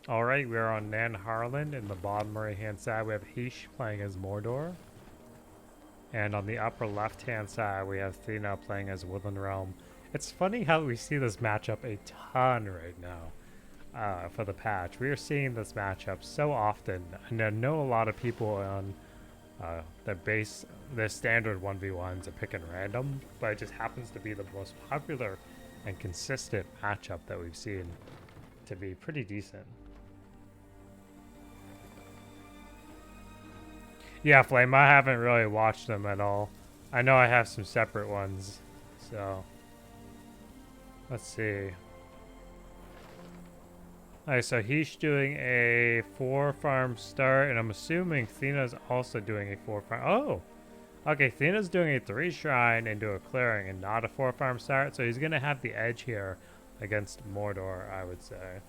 Alright, we're on Nan Harlan. In the bottom right hand side, we have Heeesh playing as Mordor. And on the upper left hand side, we have Thena playing as Woodland Realm. It's funny how we see this matchup a ton right now for the patch. We are seeing this matchup so often, and I know a lot of people on their standard 1v1s are picking random, but it just happens to be the most popular and consistent matchup that we've seen to be pretty decent. Yeah, Flame, I haven't really watched them at all. I know I have some separate ones, so let's see. Alright, so he's doing a 4-farm start, and I'm assuming Thena's also doing a 4-farm. Oh! Okay, Thena's doing a 3-shrine into a clearing and not a 4-farm start, so he's going to have the edge here against Mordor, I would say.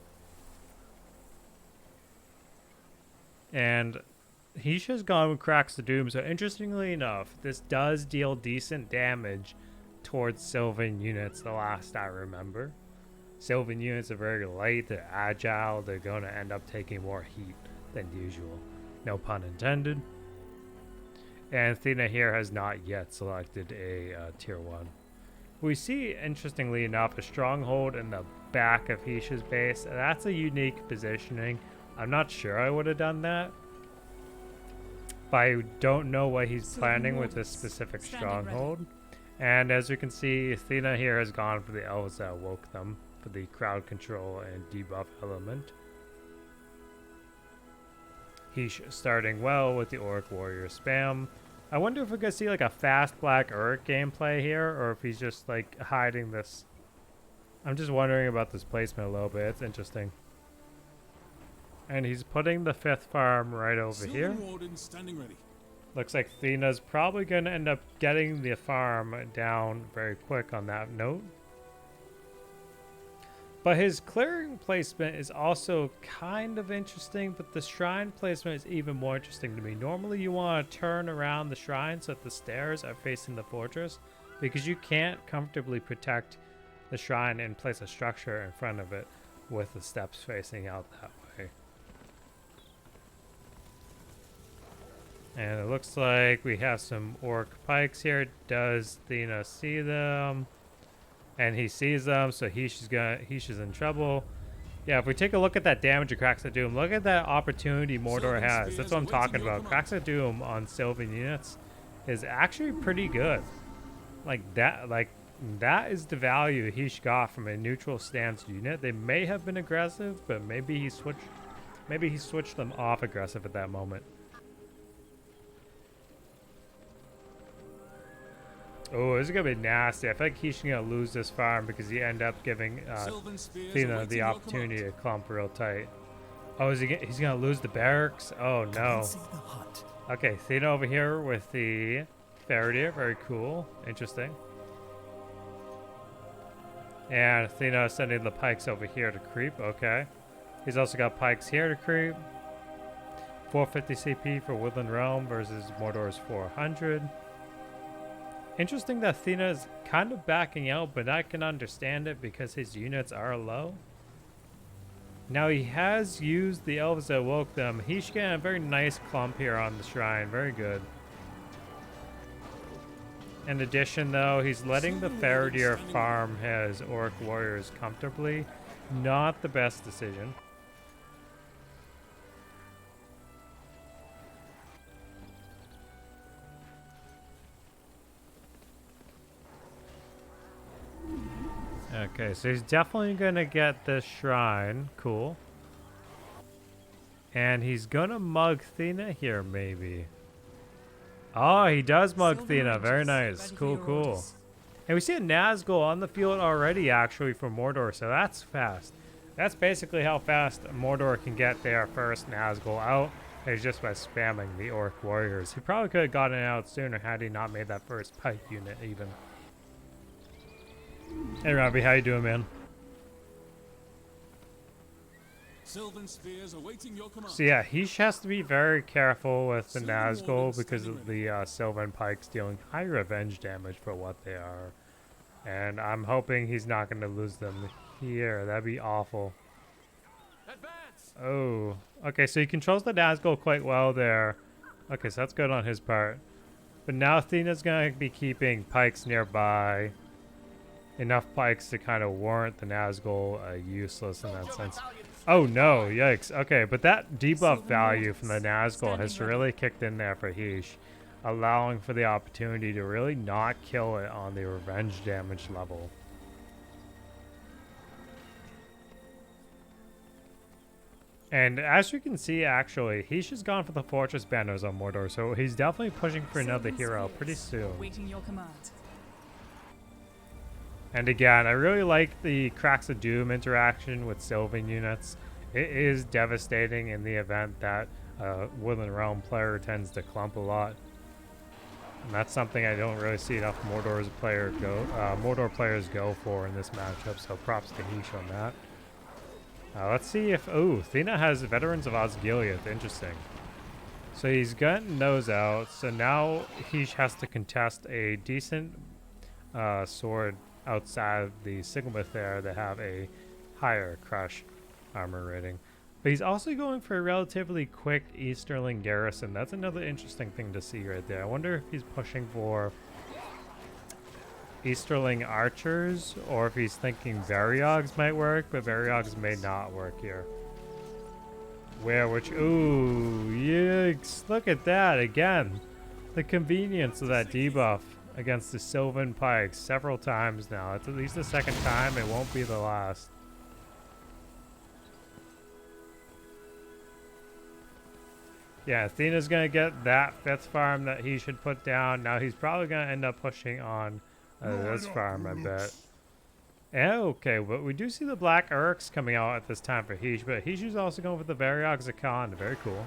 And he's just gone with Cracks the Doom, so interestingly enough, this does deal decent damage towards Sylvan units the last I remember. Sylvan units are very light, they're agile, they're going to end up taking more heat than usual. No pun intended. And Thena here has not yet selected a tier 1. We see, interestingly enough, a stronghold in the back of Heesh's base. That's a unique positioning. I'm not sure I would have done that. But I don't know what he's planning with this specific stronghold. And as you can see, Thena here has gone for the elves that woke them for the crowd control and debuff element. He's starting well with the Orc Warrior spam. I wonder if we're going to see like a fast black Uruk gameplay here, or if he's just like hiding this. I'm just wondering about this placement a little bit. It's interesting. And he's putting the 5th farm right over here. Standing ready. Looks like Thena's probably going to end up getting the farm down very quick on that note. But his clearing placement is also kind of interesting, but the shrine placement is even more interesting to me. Normally you want to turn around the shrine so that the stairs are facing the fortress, because you can't comfortably protect the shrine and place a structure in front of it with the steps facing out that way. And it looks like we have some orc pikes here. Does Thena see them? And he sees them, so Heesh is in trouble. Yeah, if we take a look at that damage of Cracks of Doom, look at that opportunity Mordor has. That's what I'm talking about. Cracks of Doom on Sylvan units is actually pretty good. Like that is the value Heesh got from a neutral stance unit. They may have been aggressive, but maybe he switched them off aggressive at that moment. Oh, this is going to be nasty. I feel like he's going to lose this farm because he ended up giving Thena the opportunity to clump real tight. Oh, he's going to lose the barracks? Oh, no. Okay, Thena over here with the Faraday. Very cool. Interesting. And Thena sending the pikes over here to creep. Okay. He's also got pikes here to creep. 450 CP for Woodland Realm versus Mordor's 400. Interesting that Thena is kind of backing out, but I can understand it because his units are low. Now he has used the elves that woke them. He's getting a very nice clump here on the shrine. Very good. In addition, though, he's letting the Faradir farm his orc warriors comfortably. Not the best decision. Okay, so he's definitely going to get this shrine. Cool. And he's going to mug Thena here, maybe. Oh, he does mug Thena. Very nice. Cool, cool. And we see a Nazgul on the field already, actually, for Mordor, so that's fast. That's basically how fast Mordor can get their first Nazgul out, is just by spamming the Orc Warriors. He probably could have gotten it out sooner had he not made that first pike unit, even. Hey Robbie, how you doing, man? Sylvan spears awaiting your command. So yeah, he has to be very careful with the Nazgul because of the Sylvan pikes dealing high revenge damage for what they are. And I'm hoping he's not going to lose them here. That'd be awful. Oh, okay, so he controls the Nazgul quite well there. Okay, so that's good on his part. But now Thena's gonna be keeping pikes nearby. Enough pikes to kind of warrant the Nazgul useless in that sense. Oh no, yikes. Okay, but that debuff value from the Nazgul has really kicked in there for Heeesh, allowing for the opportunity to really not kill it on the revenge damage level. And as you can see, actually, Heeesh has gone for the Fortress banners on Mordor, so he's definitely pushing for another hero pretty soon. Waiting your command. And again, I really like the Cracks of Doom interaction with Sylvan units. It is devastating in the event that a Woodland Realm player tends to clump a lot. And that's something I don't really see enough Mordor players go for in this matchup, so props to Heeesh on that. Let's see if... Oh, Thena has Veterans of Osgiliath. Interesting. So he's gotten those out, so now Heeesh has to contest a decent sword outside the Sigilmith there that have a higher crush armor rating. But he's also going for a relatively quick Easterling garrison. That's another interesting thing to see right there. I wonder if he's pushing for Easterling archers or if he's thinking Variogs might work, but Variogs may not work here. Ooh, yikes. Look at that again. The convenience of that debuff against the Sylvan Pikes several times now. It's at least the second time. It won't be the last. Yeah, Athena's going to get that 5th farm that he should put down. Now he's probably going to end up pushing on this farm, I bet. Okay, but we do see the Black Uruks coming out at this time for Heeesh, but Heeesh is also going with the Variogs of Khan. Very cool.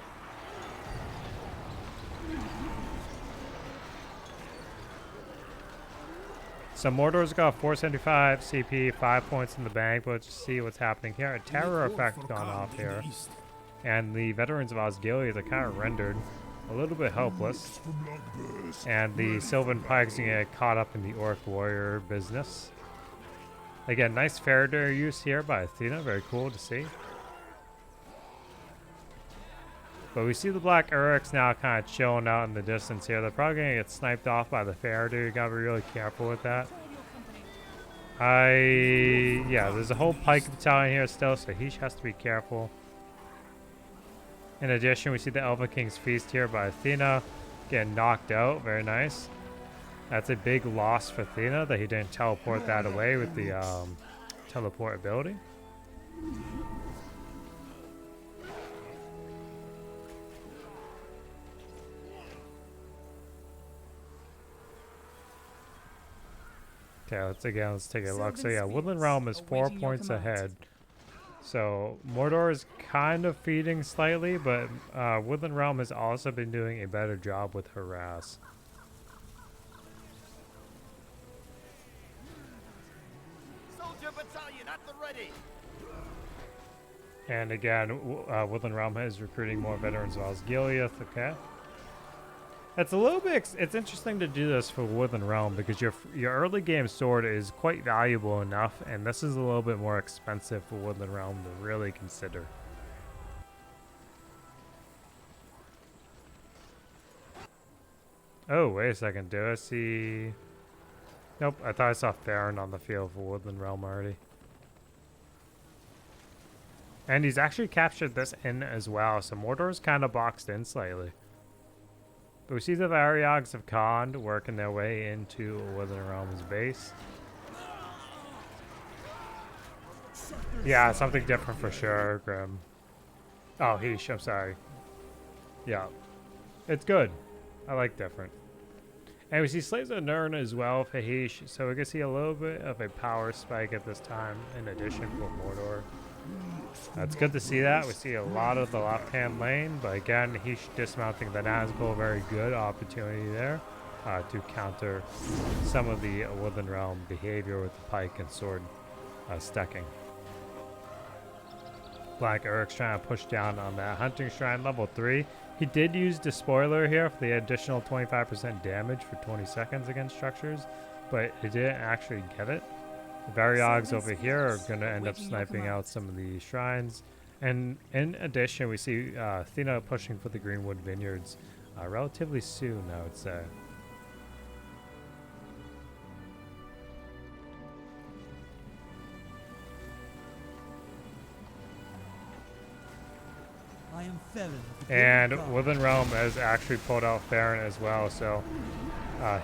So Mordor's got 475 CP, 5 points in the bank, but let's see what's happening here. A terror effect gone off here. And the Veterans of Osgiliath are kind of rendered a little bit helpless. And the Sylvan Pikes get caught up in the Orc Warrior business. Again, nice Faraday use here by Athena. Very cool to see. But we see the Black Uruks now kind of chilling out in the distance here. They're probably going to get sniped off by the Faraday. You got to be really careful with that. Yeah, there's a whole Pike battalion here still, so Heeesh has to be careful. In addition, we see the Elven King's Feast here by Athena getting knocked out. Very nice. That's a big loss for Athena that he didn't teleport that away with the teleport ability. Okay, let's take a look. So yeah, Woodland Realm is 4 points ahead. So Mordor is kind of feeding slightly, but Woodland Realm has also been doing a better job with harass. Soldier battalion at the ready. And again, Woodland Realm is recruiting more veterans of Osgiliath. Okay. It's a little bit. It's interesting to do this for Woodland Realm because your early game sword is quite valuable enough, and this is a little bit more expensive for Woodland Realm to really consider. Oh, wait a second. Do I see? Nope. I thought I saw Farron on the field for Woodland Realm already. And he's actually captured this inn as well, so Mordor's kind of boxed in slightly. But we see the Variogs of Khan working their way into Woodland Realm's base. Yeah, something different for sure, Grim. Oh, Heeesh, I'm sorry. Yeah. It's good. I like different. And we see Slaves of Nirn as well for Heeesh, so we can see a little bit of a power spike at this time in addition for Mordor. It's good to see that. We see a lot of the left-hand lane, but again, Heeesh dismounting the Nazgul, very good opportunity there to counter some of the Woodland Realm behavior with the pike and sword stacking. Black Uruk's trying to push down on that Hunting Shrine level 3. He did use the spoiler here for the additional 25% damage for 20 seconds against structures, but it didn't actually get it. The Variogs over here are going to end up sniping out some of the shrines. And in addition, we see Thena pushing for the Greenwood Vineyards relatively soon, I would say. I am Felon of the And Golden Guard. Woodland Realm has actually pulled out Farron as well, so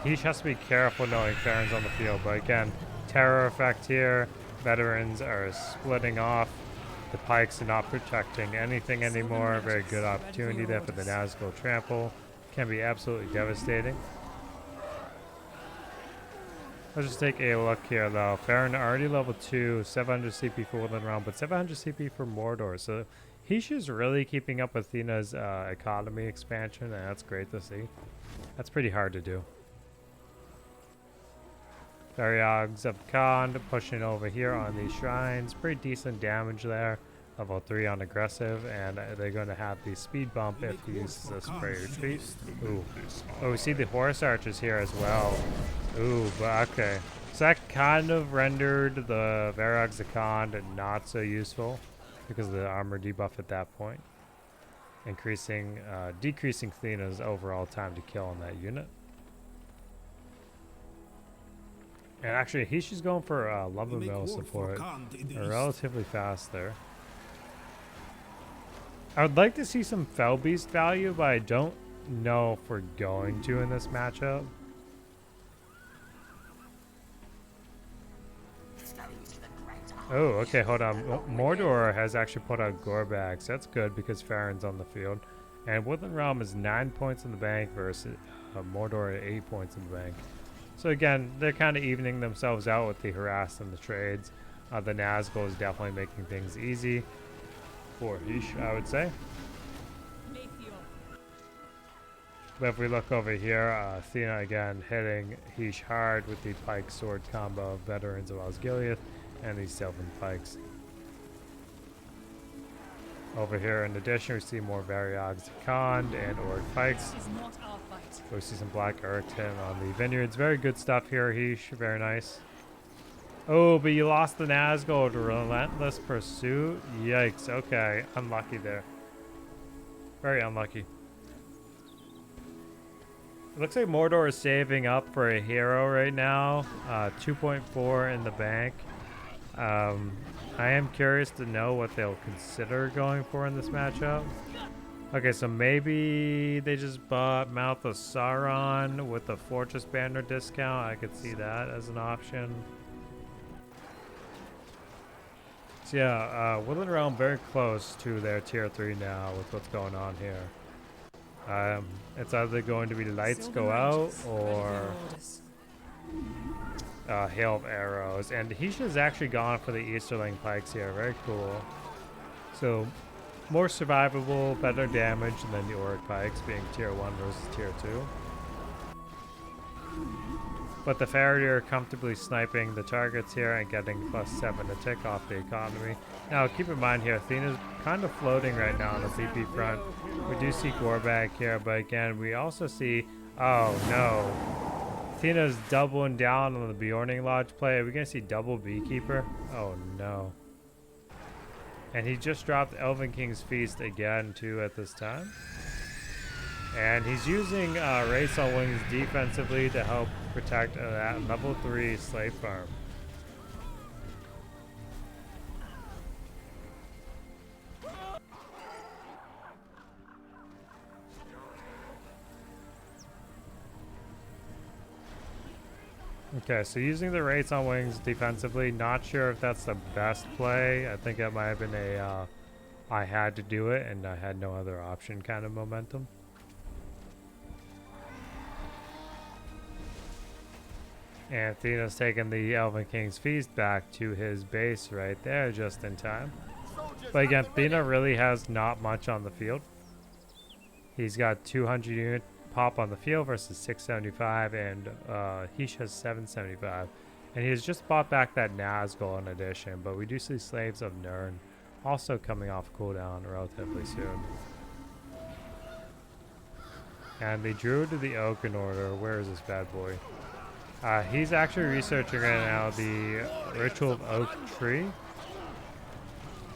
he has to be careful knowing Farron's on the field. But again, terror effect here. Veterans are splitting off. The pikes are not protecting anything anymore. Very good opportunity there for the Nazgul trample. Can be absolutely devastating. Let's just take a look here though. Farron already level 2, 700 CP for Woodland Realm, but 700 CP for Mordor. So Heeesh is really keeping up with Thena's economy expansion, and that's great to see. That's pretty hard to do. Varyogs of Khan pushing over here on these shrines. Pretty decent damage there. Level 3 on aggressive, and they're going to have the speed bump if he uses a spray retreat. Ooh. Oh, we see the horse archers here as well. Ooh, but okay. So that kind of rendered the Varyogs of Khan not so useful because of the armor debuff at that point. Decreasing Thena's overall time to kill on that unit. And actually, Heeesh is going for Lumber Mill support relatively fast there. I would like to see some Fell Beast value, but I don't know if we're going to in this matchup. Oh, okay, hold on. Mordor has actually put out Gorbags. That's good because Farron's on the field. And Woodland Realm is 9 points in the bank versus Mordor at 8 points in the bank. So again, they're kind of evening themselves out with the harass and the trades. The Nazgul is definitely making things easy for Heeesh, I would say. But if we look over here, Thena again hitting Heeesh hard with the pike sword combo of veterans of Osgiliath and these Sylvan pikes. Over here, in addition, we see more Varyogs Khan and Orc pikes. We see some Black Urkton on the Vineyards. Very good stuff here, Heeesh. Very nice. Oh, but you lost the Nazgul to Relentless Pursuit. Yikes. Okay, unlucky there. Very unlucky. It looks like Mordor is saving up for a hero right now. 2.4 in the bank. I am curious to know what they'll consider going for in this matchup. Okay, so maybe they just bought Mouth of Sauron with the Fortress Banner discount. I could see that as an option. So yeah, Woodland Realm very close to their tier 3 now with what's going on here. It's either going to be Lights Go Out or Hail of Arrows. And Heeesh has actually gone for the Easterling Pikes here. Very cool. So more survivable, better damage than the Auric Pikes being tier 1 versus tier 2. But the Faraday are comfortably sniping the targets here and getting +7 to tick off the economy. Now keep in mind here, Thena's kind of floating right now on the PP front. We do see Gorbag here, but again, we also see, oh no. Thena's doubling down on the Bjorning Lodge play. Are we going to see double Beekeeper? Oh no. And he just dropped Elven King's Feast again too at this time. And he's using Race on Wings defensively to help protect that level 3 slave farm. Okay, so using the Race on Wings defensively, not sure if that's the best play. I think that might have been a I had to do it and I had no other option kind of momentum. And Thena's taking the Elven King's Feast back to his base right there just in time. But again, Thena really has not much on the field. He's got 200 unit pop on the field versus 675, and Heeesh has 775. And he has just bought back that Nazgul in addition, but we do see Slaves of Nirn also coming off cooldown relatively soon. And the Druid of the Oaken Order, where is this bad boy? He's actually researching right now the Ritual of Oak Tree.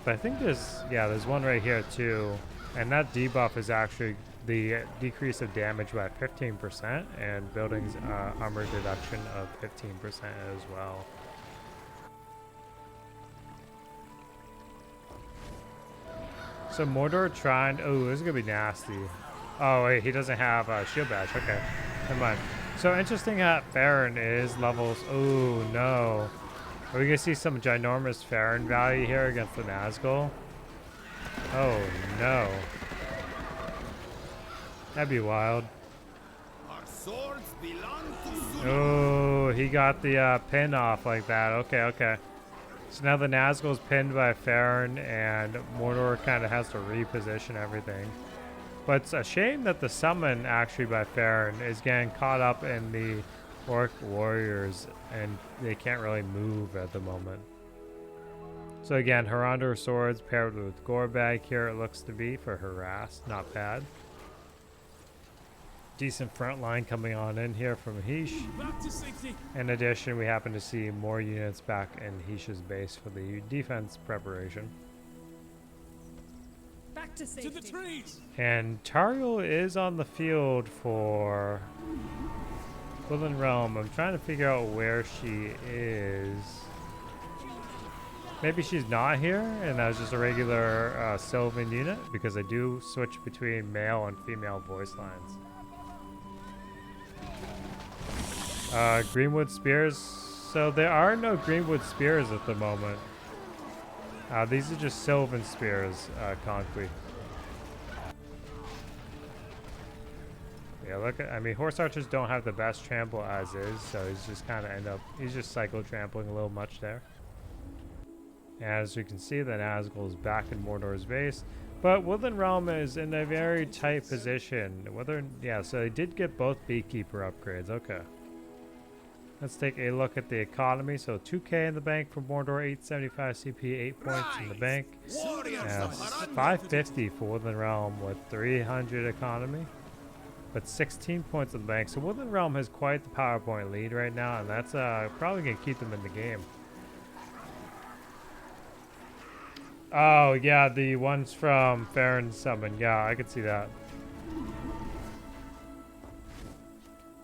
But I think there's one right here too. And that debuff is actually the decrease of damage by 15% and buildings armor deduction of 15% as well. So Mordor trying, oh, this is gonna be nasty. Oh wait, he doesn't have a shield badge, okay, never mind. So interesting that Farron is levels, oh no. Are we gonna see some ginormous Farron value here against the Nazgul? Oh no. That'd be wild. Our swords belong to Sula. Oh, he got the pin off like that. Okay, okay. So now the Nazgul's pinned by Farron, and Mordor kind of has to reposition everything. But it's a shame that the summon actually by Farron is getting caught up in the Orc warriors, and they can't really move at the moment. So again, Harandor swords paired with Gorbag here it looks to be for harass. Not bad. Decent front line coming on in here from Heeesh. Back to safety. In addition, we happen to see more units back in Heesh's base for the defense preparation. Back to To safety. the trees. And Tariel is on the field for Woodland Realm. I'm trying to figure out where she is. Maybe she's not here and that was just a regular Sylvan unit, because I do switch between male and female voice lines. Greenwood Spears. So there are no Greenwood Spears at the moment. These are just Sylvan Spears, concrete. Yeah, look at, I mean, Horse Archers don't have the best trample as is, so he's just kind of he's just cycle trampling a little much there. And as you can see, the Nazgul is back in Mordor's base. But Woodland Realm is in a very tight position. Yeah, so they did get both Beekeeper upgrades, okay. Let's take a look at the economy. So 2k in the bank for Mordor, 875 CP, 8 points in the bank. Warriors 550 for Woodland Realm with 300 economy. But 16 points in the bank. So Woodland Realm has quite the PowerPoint lead right now, and that's probably going to keep them in the game. Oh, yeah, the ones from Farron's summon. Yeah, I could see that.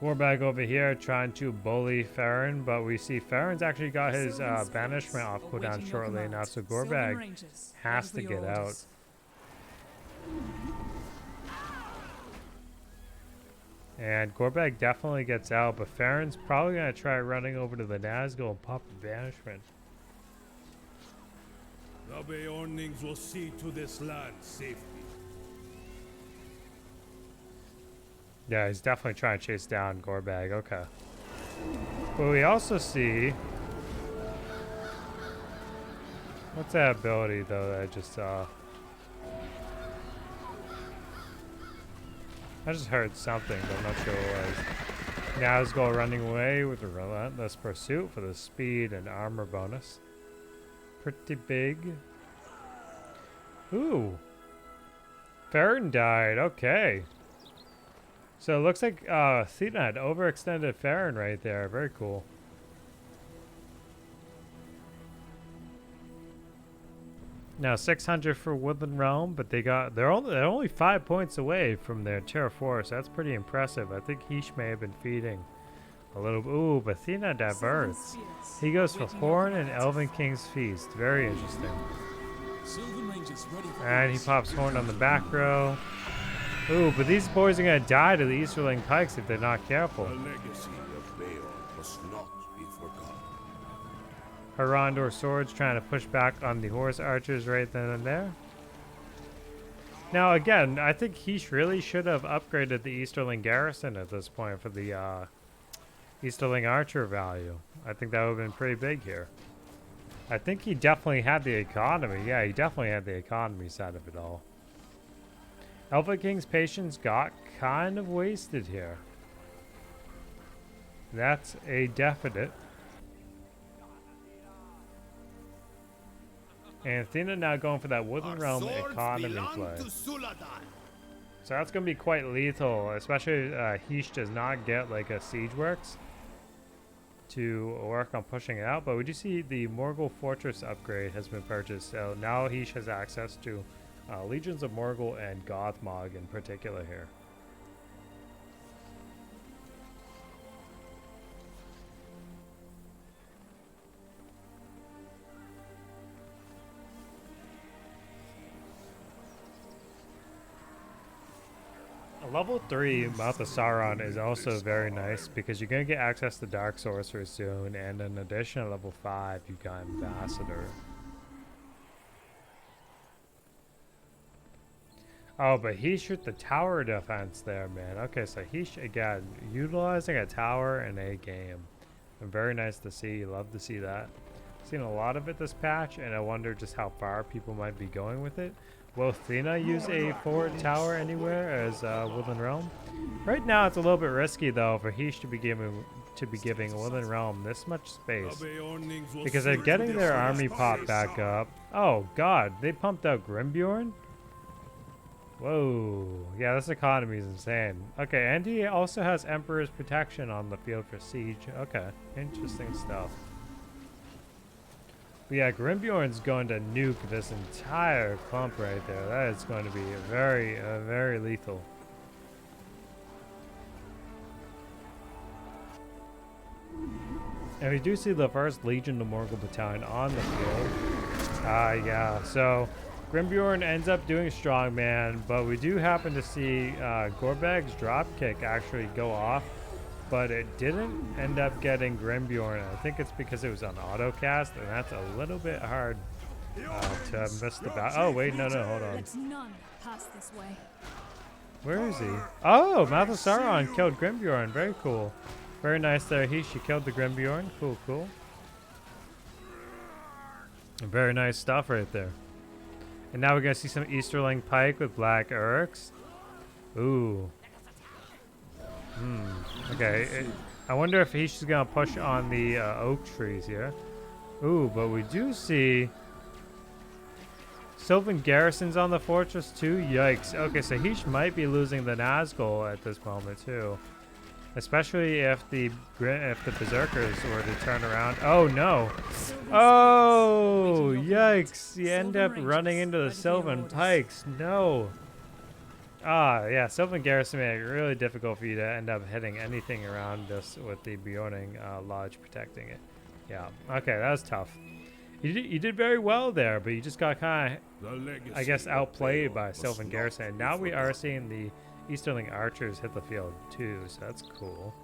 Gorbag over here trying to bully Farron, but we see Farron's actually got his banishment off cooldown shortly enough, so Gorbag has to get out. And Gorbag definitely gets out, but Farron's probably going to try running over to the Nazgul and pop the banishment. The Beornings will see to this land safely. Yeah, he's definitely trying to chase down Gorbag. Okay. But we also see... What's that ability, though, that I just saw? I just heard something, but I'm not sure what it was. Nazgul running away with a relentless pursuit for the speed and armor bonus. Pretty big. Ooh. Farron died. Okay. So it looks like Thena had overextended Farron right there. Very cool. Now 600 for Woodland Realm, but they're only 5 points away from their Terra Force. That's pretty impressive. I think Heeesh may have been feeding a little. Ooh, but Thena diverts. He goes for Horn and Elven King's Feast. Very interesting. Sylvan Rangers ready for And he orders. pops Horn on the back row. Ooh, but these boys are gonna die to the Easterling Pikes if they're not careful. The legacy of Beorn must not be forgotten. Harandor swords trying to push back on the Horse Archers right then and there. Now again, I think Heeesh really should have upgraded the Easterling Garrison at this point for the Easterling Archer value. I think that would have been pretty big here. I think he definitely had the economy. Yeah, he definitely had the economy side of it all. Elven King's patience got kind of wasted here. That's a definite. And Athena now going for that Woodland Realm economy play. So that's going to be quite lethal, especially Heeesh does not get like a Siege Works to work on pushing it out, but we do see the Morgul Fortress upgrade has been purchased, so now Heeesh has access to Legions of Morgul and Gothmog in particular here. A level 3 Mouth of Sauron is also very nice because you're going to get access to Dark Sorcerer soon, and in addition at level 5 you've got Ambassador. Oh, but Heeesh with the tower defense there, man. Okay, so Heeesh, again, utilizing a tower in a game. And very nice to see. Love to see that. Seen a lot of it this patch, and I wonder just how far people might be going with it. Will Thena use a forward tower anywhere as Woodland Realm? Right now, it's a little bit risky though for Heeesh to be giving Woodland Realm this much space, because they're getting their army pop back up. Oh God, they pumped out Grimbjorn. Whoa, yeah, this economy is insane. Okay, and he also has Emperor's Protection on the field for siege. Okay, interesting stuff. But yeah, Grimbjorn's going to nuke this entire clump right there. That is going to be very lethal. And we do see the first Legion of Morgul battalion on the field. Yeah, so Grimbjorn ends up doing strongman, but we do happen to see Gorbag's dropkick actually go off. But it didn't end up getting Grimbjorn. I think it's because it was on autocast, and that's a little bit hard to miss the battle. Oh wait, no, hold on. Let none pass this way. Where is he? Oh, Mouth of Sauron killed Grimbjorn. Very cool. Very nice there. She killed the Grimbjorn. Cool. Very nice stuff right there. And now we're gonna see some Easterling Pike with Black Uryx. Ooh. Okay, I wonder if he's just gonna push on the oak trees here. Ooh, but we do see Sylvan garrisons on the fortress too. Yikes. Okay, so Heeesh might be losing the Nazgul at this moment too, especially if the Berserkers were to turn around. Oh no! Oh, yikes! You end up running into the Sylvan Pikes. No. Ah, yeah, Sylvan Garrison made it really difficult for you to end up hitting anything around this with the Bjorning Lodge protecting it. Yeah, okay, that was tough. You did very well there, but you just got kind of, I guess, outplayed by Sylvan Garrison. And now we are seeing the Easterling Archers hit the field too, so that's cool.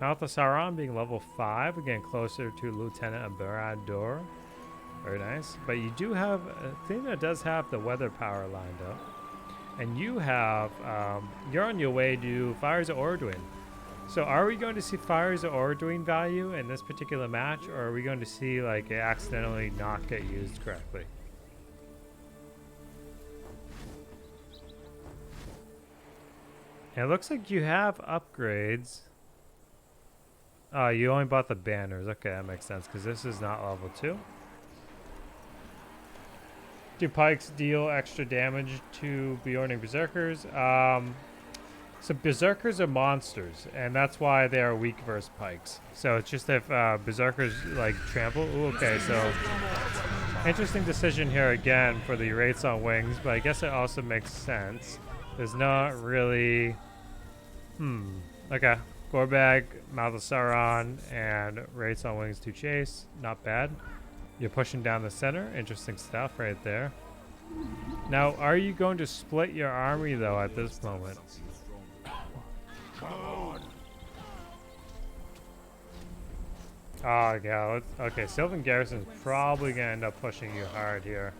Mouth of Sauron being level 5, again closer to Lieutenant Ambassador. Very nice. But you do have, Thena does have the weather power lined up. And you have, you're on your way to Fires of Orduin. So are we going to see Fires of Orduin value in this particular match, or are we going to see like it accidentally not get used correctly? And it looks like you have upgrades. Oh, you only bought the banners. Okay, that makes sense, because this is not level 2. Do pikes deal extra damage to Bjorning Berserkers? So Berserkers are monsters, and that's why they are weak versus pikes. So it's just if Berserkers like trample. Ooh, okay, so interesting decision here again for the Wraiths on Wings, but I guess it also makes sense. There's not really... Okay. Gorbag, Mouth of Sauron, and Wraiths on Wings to chase. Not bad. You're pushing down the center. Interesting stuff right there. Now, are you going to split your army, though, at this moment? Oh, yeah. Okay, Sylvan Garrison's probably going to end up pushing you hard here.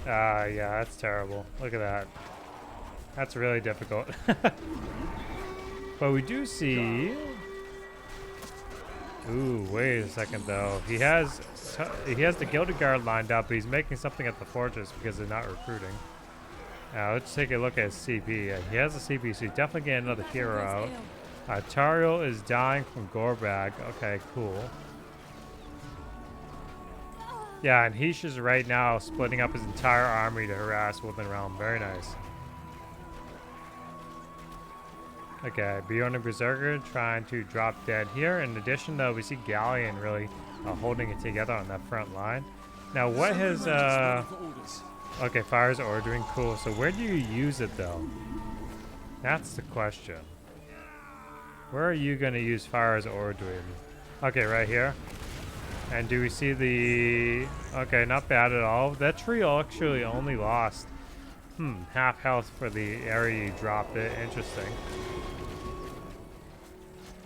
Yeah, that's terrible. Look at that. That's really difficult. But we do see... Ooh, wait a second though. He has the Gilded Guard lined up, but he's making something at the fortress because they're not recruiting. Let's take a look at his CP. Yeah, he has a CP, so he's definitely getting another hero out. Tariel is dying from Gorbag. Okay, cool. Yeah, and Heeesh is right now splitting up his entire army to harass Woodland Realm. Very nice. Okay, Bjorn and Berserker trying to drop dead here. In addition, though, we see Galleon really holding it together on that front line. Now, what has Ready for orders. okay, Fire's ordering, cool. So where do you use it though? That's the question. Where are you gonna use Fire's ordering? Okay, right here. And do we see the... Okay, not bad at all. That tree actually only lost half health for the area you dropped it. Interesting.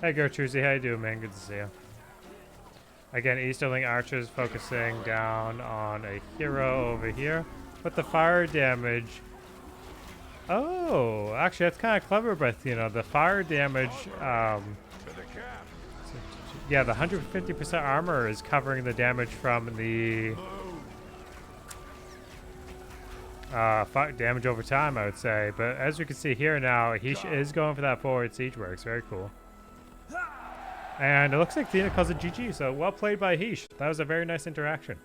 Hey Gertrude, how you doing, man? Good to see you. Again, Easterling archers focusing down on a hero over here. But the fire damage... Oh, actually that's kind of clever by Thena. The fire damage... yeah, the 150% armor is covering the damage from the... damage over time, I would say. But as we can see here now, Heeesh is going for that forward siege works. Very cool. And it looks like Thena calls it GG, so well played by Heeesh. That was a very nice interaction.